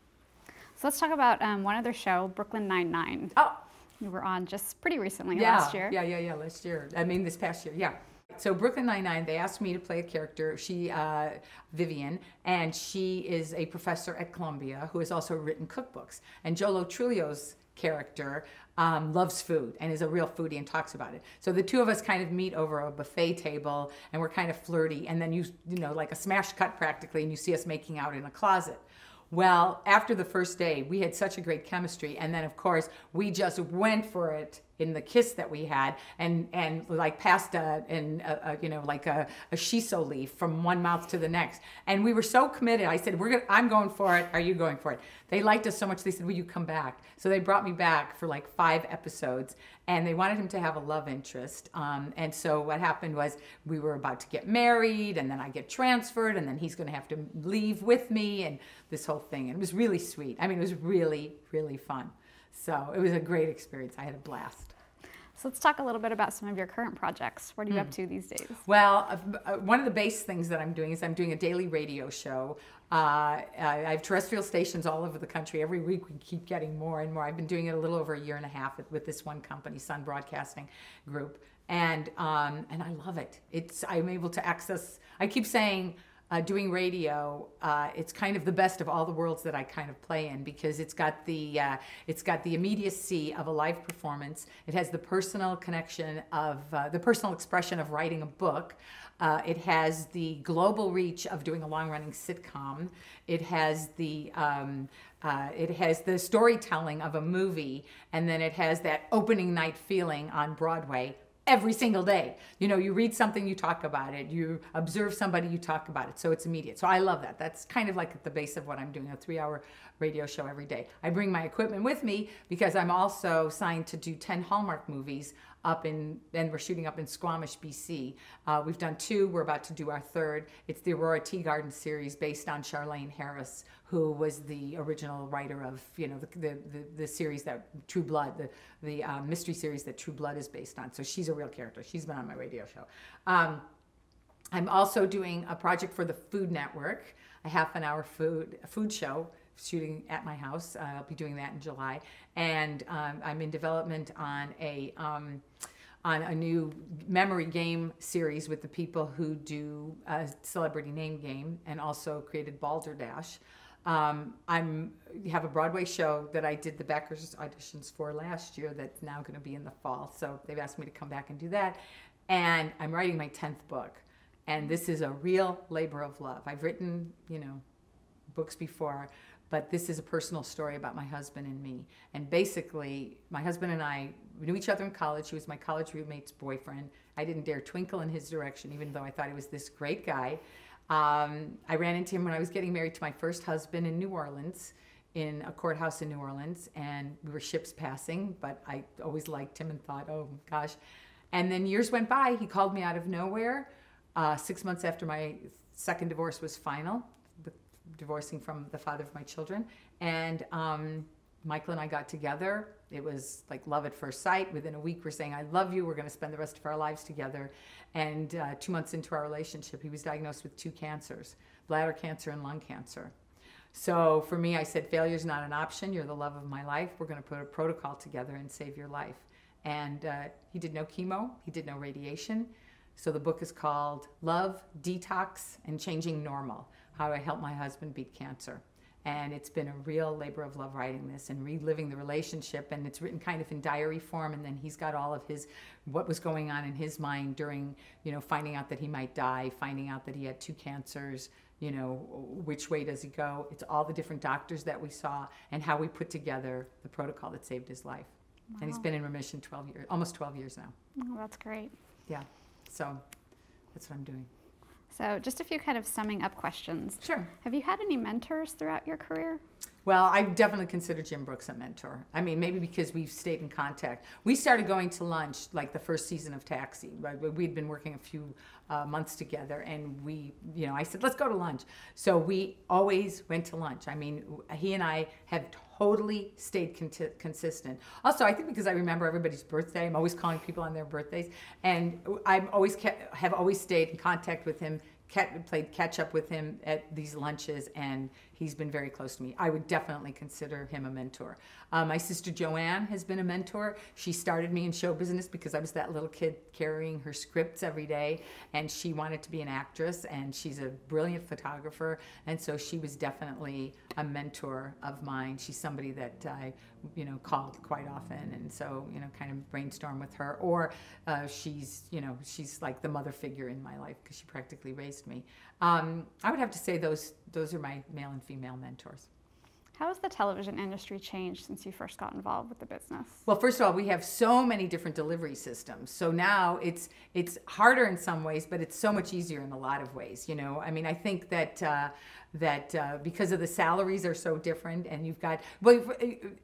Speaker 1: So let's talk about one other show, Brooklyn Nine-Nine.
Speaker 2: Oh,
Speaker 1: You were on just pretty recently,
Speaker 2: yeah,
Speaker 1: last year.
Speaker 2: Yeah, last year. I mean, this past year, yeah. So Brooklyn Nine-Nine, they asked me to play a character, Vivian, and she is a professor at Columbia who has also written cookbooks. And Jolo Trujillo's character loves food and is a real foodie and talks about it. So the two of us kind of meet over a buffet table and we're kind of flirty, and then you know, like a smash cut practically, and you see us making out in a closet. Well, after the first day, we had such a great chemistry, and then of course we just went for it in the kiss that we had, and like passed like a shiso leaf from one mouth to the next, and we were so committed. I said, I'm going for it. Are you going for it? They liked us so much. They said, will you come back? So they brought me back for like 5 episodes, and they wanted him to have a love interest. And so what happened was we were about to get married, and then I get transferred, and then he's going to have to leave with me, and this whole thing. And it was really sweet. I mean, it was really, really fun. So it was a great experience. I had a blast.
Speaker 1: So let's talk a little bit about some of your current projects. What are you up to these days?
Speaker 2: Well, one of the base things that I'm doing is I'm doing a daily radio show. I have terrestrial stations all over the country. Every week we keep getting more and more. I've been doing it a little over 1.5 years with this one company, Sun Broadcasting Group, and I love it. I'm able to access. I keep saying, doing radio, it's kind of the best of all the worlds that I kind of play in, because it's got the immediacy of a live performance. It has the personal connection of the personal expression of writing a book. It has the global reach of doing a long-running sitcom. It has the storytelling of a movie, and then it has that opening night feeling on Broadway. Every single day. You read something, you talk about it. You observe somebody, you talk about it. So it's immediate. So I love that. That's kind of like at the base of what I'm doing, a 3-hour radio show every day. I bring my equipment with me because I'm also signed to do 10 Hallmark movies and we're shooting up in Squamish, BC. We've done 2. We're about to do our 3rd. It's the Aurora Tea Garden series based on Charlene Harris, who was the original writer of, the series that True Blood, the mystery series that True Blood is based on. So she's a real character. She's been on my radio show. I'm also doing a project for the Food Network, a half-an-hour food show shooting at my house. I'll be doing that in July. And I'm in development on a new memory game series with the people who do a celebrity name game, and also created Balderdash. I have a Broadway show that I did the backers auditions for last year that's now going to be in the fall. So they've asked me to come back and do that. And I'm writing my 10th book. And this is a real labor of love. I've written, books before, but this is a personal story about my husband and me. And basically, my husband and I knew each other in college. He was my college roommate's boyfriend. I didn't dare twinkle in his direction, even though I thought he was this great guy. I ran into him when I was getting married to my first husband in New Orleans, in a courthouse in New Orleans, and we were ships passing, but I always liked him and thought, oh gosh. And then years went by. He called me out of nowhere 6 months after my second divorce was final, divorcing from the father of my children. And Michael and I got together. It was like love at first sight. Within a week, we're saying, I love you. We're going to spend the rest of our lives together. And 2 months into our relationship, he was diagnosed with 2 cancers, bladder cancer and lung cancer. So for me, I said, failure's not an option. You're the love of my life. We're going to put a protocol together and save your life. And he did no chemo. He did no radiation. So the book is called Love, Detox, and Changing Normal, How I Helped My Husband Beat Cancer. And it's been a real labor of love writing this and reliving the relationship. And it's written kind of in diary form. And then he's got all of what was going on in his mind during, finding out that he might die, finding out that he had 2 cancers, which way does he go? It's all the different doctors that we saw and how we put together the protocol that saved his life. Wow. And he's been in remission 12 years, almost 12 years now.
Speaker 1: Oh, that's great.
Speaker 2: Yeah. So that's what I'm doing.
Speaker 1: So just a few kind of summing up questions.
Speaker 2: Sure.
Speaker 1: Have you had any mentors throughout your career?
Speaker 2: Well, I definitely consider Jim Brooks a mentor. I mean, maybe because we've stayed in contact. We started going to lunch like the first season of Taxi. We'd been working a few months together, and I said, let's go to lunch. So we always went to lunch. I mean, he and I have totally stayed consistent. Also, I think because I remember everybody's birthday, I'm always calling people on their birthdays, and have always stayed in contact with him, played catch up with him at these lunches, and he's been very close to me. I would definitely consider him a mentor. My sister Joanne has been a mentor. She started me in show business because I was that little kid carrying her scripts every day, and she wanted to be an actress, and she's a brilliant photographer, and so she was definitely a mentor of mine. She's somebody that I, called quite often, and so, kind of brainstorm with her. Or she's like the mother figure in my life because she practically raised me. I would have to say those are my male and female mentors.
Speaker 1: How has the television industry changed since you first got involved with the business?
Speaker 2: Well, first of all, we have so many different delivery systems. So now it's harder in some ways, but it's so much easier in a lot of ways. I think that because of the salaries are so different, and you've got,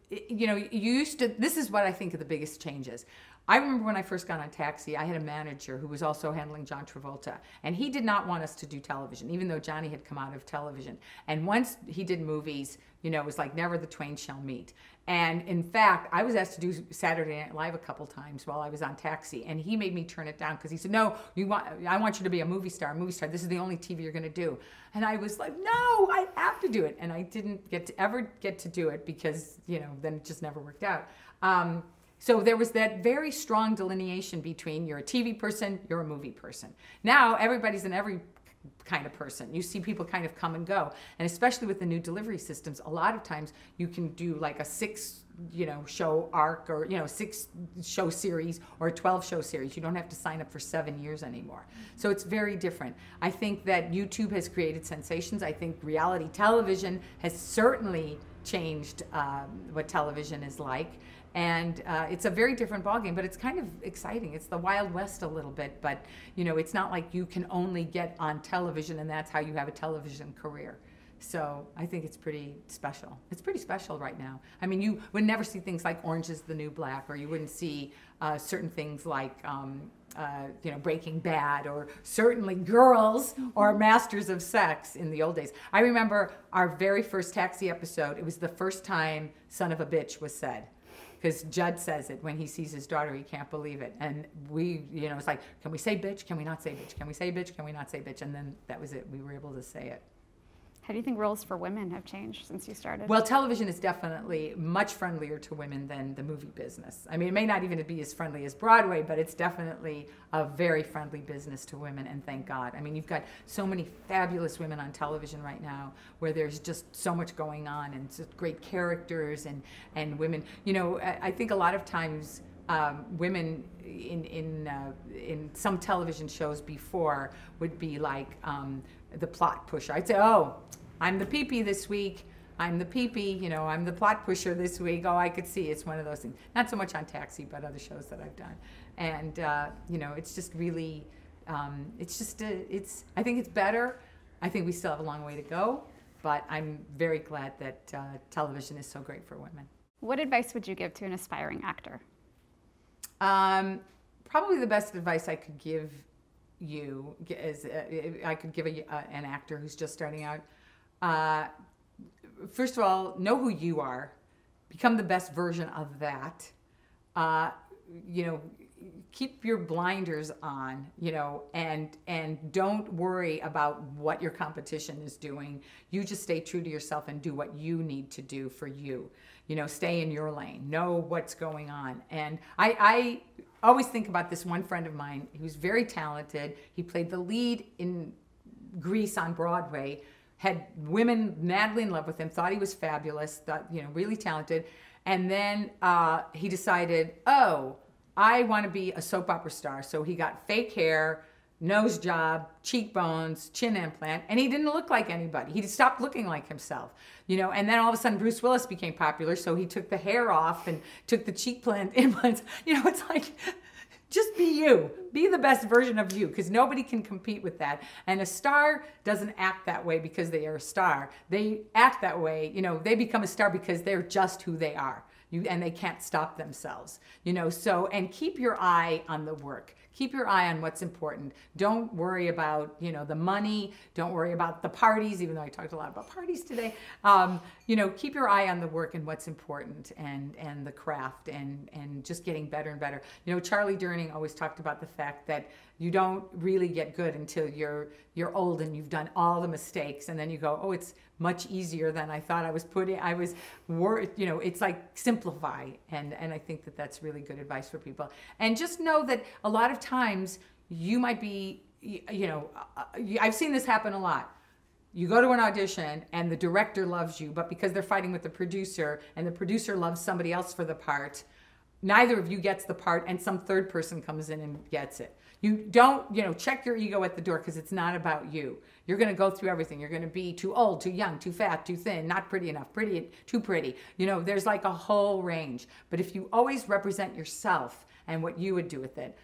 Speaker 2: you used to, this is what I think are the biggest changes. I remember when I first got on Taxi, I had a manager who was also handling John Travolta, and he did not want us to do television, even though Johnny had come out of television. And once he did movies, it was like never the twain shall meet. And in fact, I was asked to do Saturday Night Live a couple times while I was on Taxi, and he made me turn it down because he said, "No, I want you to be a movie star. This is the only TV you're going to do." And I was like, "No, I have to do it." And I didn't ever get to do it because then it just never worked out. So there was that very strong delineation between you're a TV person, you're a movie person. Now everybody's in every kind of person. You see people kind of come and go. And especially with the new delivery systems, a lot of times you can do like a 6 show arc, or 6 show series, or a 12 show series. You don't have to sign up for 7 years anymore. So it's very different. I think that YouTube has created sensations. I think reality television has certainly changed what television is like. And it's a very different ballgame, but it's kind of exciting. It's the Wild West a little bit, but it's not like you can only get on television and that's how you have a television career. So I think it's pretty special. It's pretty special right now. I mean, you would never see things like Orange is the New Black, or you wouldn't see certain things like Breaking Bad, or certainly Girls, or Masters of Sex in the old days. I remember our very first Taxi episode. It was the first time "son of a bitch" was said. Because Judd says it when he sees his daughter, he can't believe it. And we, it's like, can we say bitch? Can we not say bitch? Can we say bitch? Can we not say bitch? And then that was it. We were able to say it.
Speaker 1: How do you think roles for women have changed since you started?
Speaker 2: Well, television is definitely much friendlier to women than the movie business. I mean, it may not even be as friendly as Broadway, but it's definitely a very friendly business to women, and thank God. I mean, you've got so many fabulous women on television right now where there's just so much going on, and just great characters, and women. I think a lot of times women in some television shows before would be like the plot pusher. I'd say, "Oh, I'm the pee-pee this week. I'm the pee-pee, I'm the plot pusher this week." Oh, I could see. It's one of those things. Not so much on Taxi, but other shows that I've done. And, it's just really, I think it's better. I think we still have a long way to go, but I'm very glad that television is so great for women.
Speaker 1: What advice would you give to an aspiring actor?
Speaker 2: Probably the best advice I could give you is I could give an actor who's just starting out. First of all, know who you are. Become the best version of that. Keep your blinders on, and don't worry about what your competition is doing. You just stay true to yourself and do what you need to do for you. Stay in your lane. Know what's going on. And I always think about this one friend of mine who's very talented. He played the lead in Grease on Broadway, had women madly in love with him, thought he was fabulous, thought, really talented. And then he decided, oh, I want to be a soap opera star. So he got fake hair, nose job, cheekbones, chin implant, and he didn't look like anybody. He stopped looking like himself, and then all of a sudden Bruce Willis became popular, so he took the hair off and took the cheek implants. It's like, just be you. Be the best version of you, because nobody can compete with that. And a star doesn't act that way because they are a star. They act that way, they become a star because they're just who they are. and they can't stop themselves, so, and keep your eye on the work. Keep your eye on what's important. Don't worry about, the money. Don't worry about the parties, even though I talked a lot about parties today. Keep your eye on the work and what's important, and the craft, and just getting better and better. Charlie Durning always talked about the fact that you don't really get good until you're old and you've done all the mistakes, and then you go, oh, it's much easier than I thought. It's like simplify, and I think that that's really good advice for people. And just know that a lot of times you might be, I've seen this happen a lot. You go to an audition and the director loves you, but because they're fighting with the producer and the producer loves somebody else for the part, neither of you gets the part, and some third person comes in and gets it. You don't, check your ego at the door, because it's not about you. You're going to go through everything. You're going to be too old, too young, too fat, too thin, not pretty enough, pretty, too pretty. There's like a whole range. But if you always represent yourself and what you would do with it,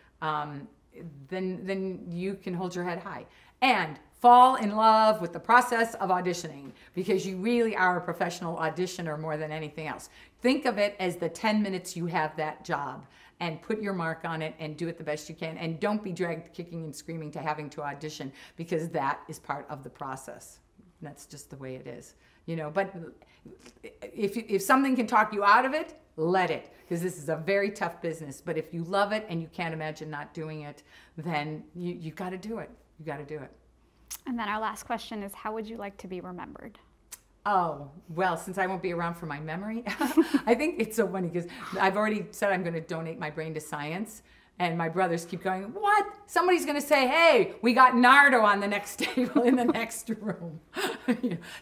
Speaker 2: then you can hold your head high. And fall in love with the process of auditioning, because you really are a professional auditioner more than anything else. Think of it as the 10 minutes you have that job, and put your mark on it and do it the best you can. And don't be dragged kicking and screaming to having to audition, because that is part of the process. That's just the way it is. But if something can talk you out of it, let it, because this is a very tough business. But if you love it and you can't imagine not doing it, then you got to do it. You got to do it.
Speaker 1: And then our last question is, how would you like to be remembered?
Speaker 2: Oh, well, since I won't be around for my memory, I think it's so funny, because I've already said I'm going to donate my brain to science. And my brothers keep going, what? Somebody's going to say, hey, we got Nardo on the next table in the next room.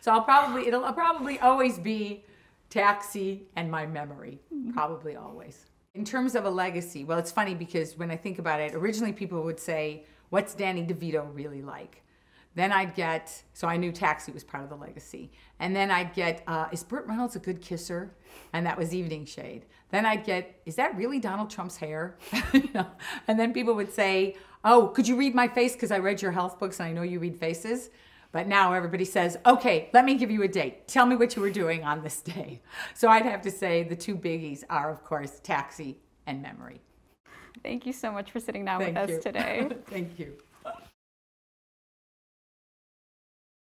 Speaker 2: So it'll probably always be Taxi and my memory, probably always. In terms of a legacy, well, it's funny, because when I think about it, originally people would say, what's Danny DeVito really like? Then I'd get, so I knew Taxi was part of the legacy. And then I'd get, is Burt Reynolds a good kisser? And that was Evening Shade. Then I'd get, is that really Donald Trump's hair? And then people would say, oh, could you read my face? Because I read your health books and I know you read faces. But now everybody says, okay, let me give you a date. Tell me what you were doing on this day. So I'd have to say the two biggies are, of course, Taxi and Memory.
Speaker 1: Thank you so much for sitting down with us today.
Speaker 2: Thank you.